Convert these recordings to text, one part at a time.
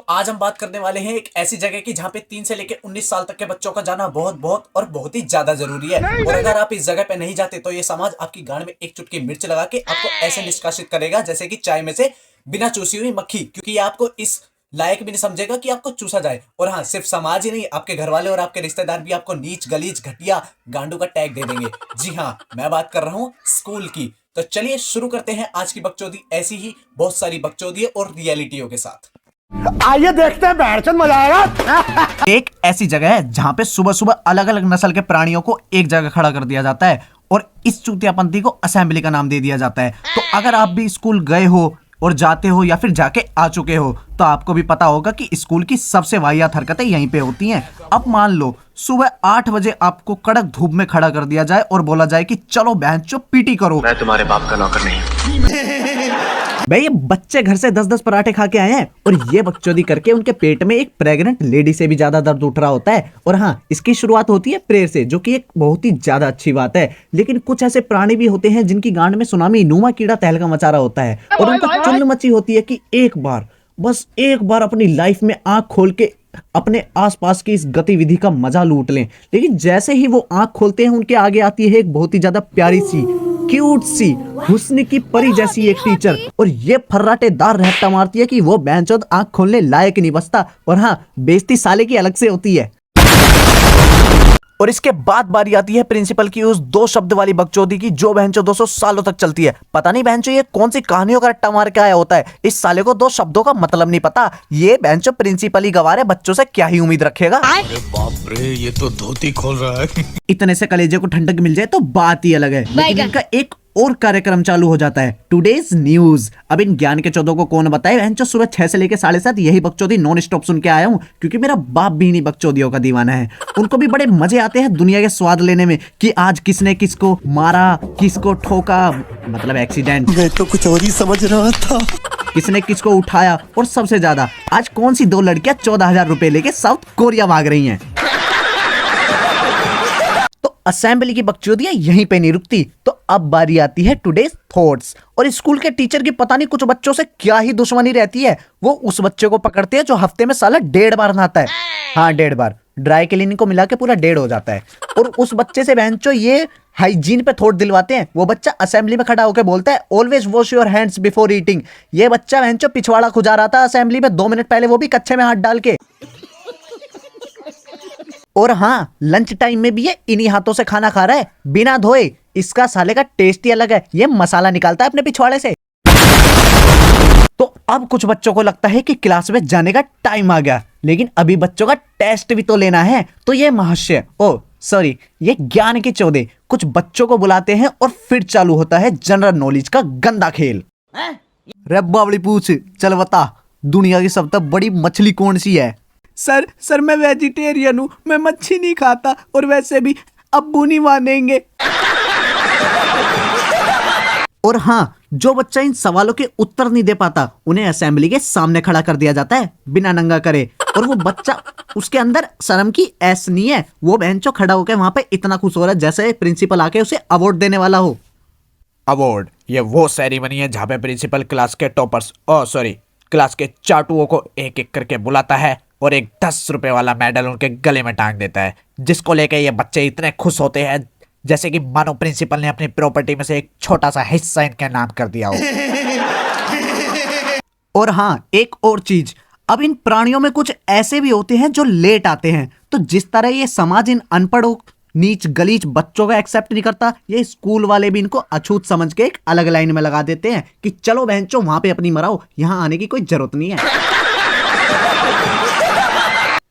आज हम बात करने वाले हैं एक ऐसी जगह की जहाँ पे 3 से लेकर 19 साल तक के बच्चों का जाना बहुत बहुत और बहुत ही ज्यादा जरूरी है। और अगर आप इस जगह पे नहीं जाते तो ये समाज आपकी गांड में एक चुटकी मिर्च लगा के आपको ऐसे निष्कासित करेगा जैसे कि चाय में से बिना चूसी हुई मक्खी, क्योंकि ये आपको इस लायक भी नहीं समझेगा कि आपको चूसा जाए। और हाँ, सिर्फ समाज ही नहीं, आपके घर वाले और आपके रिश्तेदार भी आपको नीच गलीज घटिया गांडू का टैग दे देंगे। जी हाँ, मैं बात कर रहा हूँ स्कूल की। तो चलिए शुरू करते हैं आज की बकचोदी, ऐसी ही बहुत सारी बकचोदी और रियलिटियों के साथ। आइए देखते हैं, बैठचंद मजा आएगा। एक ऐसी जगह है जहां पे सुबह सुबह अलग अलग नस्ल के प्राणियों को एक जगह खड़ा कर दिया जाता है और इस चूतियापंथी को असेंबली का नाम दे दिया जाता है। तो अगर आप भी स्कूल गए हो और जाते हो या फिर जाके आ चुके हो तो आपको भी पता होगा कि स्कूल की सबसे वाहियात हरकतें यहीं पे होती हैं। अब मान लो सुबह 8 बजे आपको कड़क धूप में खड़ा कर दिया जाए और बोला जाए कि चलो बहनचोद पीटी करो। मैं तुम्हारे बाप का नौकर नहीं हूं। भाई ये बच्चे घर से 10-10 पराठे खा के आए हैं और ये बकचोदी करके उनके पेट में एक प्रेग्नेंट लेडी से भी ज्यादा दर्द उठ रहा होता है। और हाँ, इसकी शुरुआत होती है प्रेयर से, जो कि एक बहुत ही ज्यादा अच्छी बात है। लेकिन कुछ ऐसे प्राणी भी होते हैं जिनकी गांड में सुनामी नुमा कीड़ा तहलका मचा रहा होता है और उनको चुन्न मची होती है कि एक बार, बस एक बार अपनी लाइफ में आंख खोल के अपने आसपास की इस गतिविधि का मजा लूट लें। लेकिन जैसे ही वो आंख खोलते हैं उनके आगे आती है एक बहुत ही ज्यादा प्यारी सी, क्यूट सी, हुस्न की परी जैसी एक टीचर, और ये फर्राटेदार रहता मारती है कि वो बेंचोद आंख खोलने लायक नहीं बचता। और हाँ, बेइज्जती साले की अलग से होती है। और इसके बाद बारी आती है प्रिंसिपल की उस 2 शब्द वाली बकचोदी की, जो बहनचो 200 सालों तक चलती है। पता नहीं बहनचो ये कौन सी कहानियों का रट्टा मार के आया होता है, इस साले को 2 शब्दों का मतलब नहीं पता। ये बहनचो प्रिंसिपल ही गवार है, बच्चों से क्या ही उम्मीद रखेगा। अरे बाप रे, ये तो धोती खोल रहा है। इतने से कलेजे को ठंडक मिल जाए तो बात ही अलग है। लेकिन इनका एक और कार्यक्रम चालू हो जाता है, टुडेज न्यूज। अब इन ज्ञान के चौदों को कौन बताए, बहनचो सुबह 6 से लेकर 7:30 यही बकचोदी नॉन स्टॉप सुन के आया हूँ, क्योंकि मेरा बाप भी नहीं बकचोदियों का दीवाना है। उनको भी बड़े मजे आते हैं दुनिया के स्वाद लेने में कि आज किसने किसको मारा, किसको ठोका, मतलब एक्सीडेंट। मैं तो कुछ और ही समझ रहा था। किसने किसको उठाया, और सबसे ज्यादा आज कौन सी 2 लड़कियां 14,000 रुपए लेके साउथ कोरिया भाग रही हैं। असेंबली की बकचोदियां यहीं पे नहीं रुकती। तो अब बारी आती है टुडेज थॉट्स। और स्कूल के टीचर की पता नहीं कुछ बच्चों से क्या ही दुश्मनी रहती है। वो उस बच्चे को पकड़ते हैं जो हफ्ते में साला 1.5 बार नहाता है। हाँ, 1.5 बार, ड्राई क्लीनिंग को मिला के पूरा 1.5 हो जाता है। और उस बच्चे से बहनचो ये हाइजीन पे थॉट दिलवाते हैं। वो बच्चा असेंबली में खड़ा होकर बोलता है always wash your hands before eating. ये बच्चा बहनचो पिछवाड़ा खुजा रहा था असेंबली में 2 मिनट पहले, वो भी कच्चे में हाथ डाल के। और हाँ, लंच टाइम में भी ये इन्हीं हाथों से खाना खा रहा है बिना धोए। इसका साले का टेस्ट ही अलग है, ये मसाला निकालता है अपने पिछवाड़े से। तो अब कुछ बच्चों को लगता है कि क्लास में जाने का टाइम आ गया, लेकिन अभी बच्चों का टेस्ट भी तो लेना है। तो ये महाशय, ये ज्ञान के चौदे कुछ बच्चों को बुलाते हैं और फिर चालू होता है जनरल नॉलेज का गंदा खेल। रे बावली पूछ, चल बता, दुनिया की सबसे बड़ी मछली कौन सी है? सर मैं वेजिटेरियन हूँ, मैं मच्छी नहीं खाता, और वैसे भी अब्बू नहीं मानेंगे। और हाँ, जो बच्चा इन सवालों के उत्तर नहीं दे पाता उन्हें असेंबली के सामने खड़ा कर दिया जाता है बिना नंगा करे। और वो बच्चा, उसके अंदर शर्म की ऐस नहीं है, वो बहनचो खड़ा होकर वहां पे इतना खुश हो रहा है जैसे प्रिंसिपल आके उसे अवार्ड देने वाला हो। अवार्ड, ये वो सेरेमनी है जहाँ पे प्रिंसिपल क्लास के टॉपर्स, क्लास के चाटुओं को एक एक करके बुलाता है और एक 10 रुपए वाला मेडल उनके गले में टांग देता है, जिसको लेके ये बच्चे इतने खुश होते हैं जैसे कि मानो प्रिंसिपल ने अपनी प्रॉपर्टी में से एक छोटा सा हिस्सा इनके नाम कर दिया हो। और हाँ, एक और चीज, अब इन प्राणियों में कुछ ऐसे भी होते हैं जो लेट आते हैं। तो जिस तरह ये समाज इन अनपढ़ नीच गलीच बच्चों का एक्सेप्ट नहीं करता, ये स्कूल वाले भी इनको अछूत समझ के एक अलग लाइन में लगा देते हैं कि चलो बहनचो वहां पे अपनी मराओ, यहां आने की कोई जरूरत नहीं है।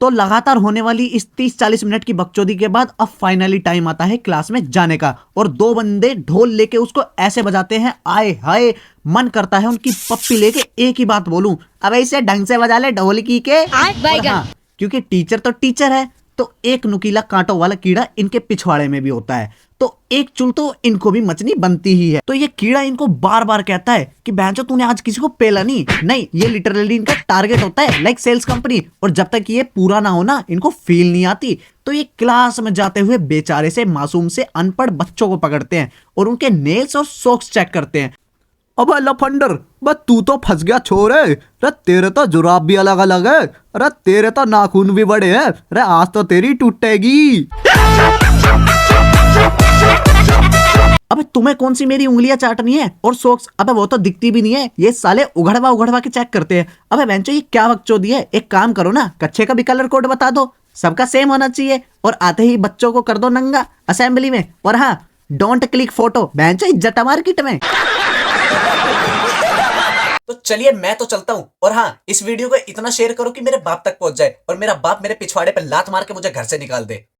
तो लगातार होने वाली इस 30-40 मिनट की बकचोदी के बाद अब फाइनली टाइम आता है क्लास में जाने का। और 2 बंदे ढोल लेके उसको ऐसे बजाते हैं, आए हाय, मन करता है उनकी पप्पी लेके एक ही बात बोलूं, अब इसे ढंग से बजा ले ढोलकी के। हाँ, क्योंकि टीचर तो टीचर है, तो एक नुकीला कांटों वाला कीड़ा इनके पिछवाड़े में भी होता है, तो एक चुल तो इनको भी मचनी बनती ही है। तो ये कीड़ा इनको बार बार कहता है कि बहनचो तूने आज किसी को पेला नहीं, ये लिटरली इनका टारगेट होता है, लाइक सेल्स कंपनी। और जब तक ये पूरा ना हो ना, इनको फील नहीं आती। तो ये क्लास में जाते हुए बेचारे से मासूम से अनपढ़ बच्चों को पकड़ते हैं और उनके नेल्स और सॉक्स चेक करते हैं। अबे लफंडर, बस तू तो फंस गया छोरे। रे तेरे तो जुराब भी अलग अलग है, रे तेरे तो नाखून भी बड़े हैं, रे आज तो तेरी टूटेगी। अबे तुम्हें कौन सी मेरी उंगलियां चाटनी है और सॉक्स? अबे वो तो दिखती भी नहीं है, ये साले उघड़वा उघड़वा के चेक करते हैं। अबे बेंचो ये क्या बकचोदी है? एक काम करो ना, कच्छे का भी कलर कोड बता दो, सबका सेम होना चाहिए, और आते ही बच्चों को कर दो नंगा असेंबली में। और हाँ, डोंट क्लिक फोटो, बेंचो इज्जत मार्केट में। तो चलिए मैं तो चलता हूँ, और हाँ इस वीडियो को इतना शेयर करो कि मेरे बाप तक पहुंच जाए और मेरा बाप मेरे पिछवाड़े पे लात मार के मुझे घर से निकाल दे।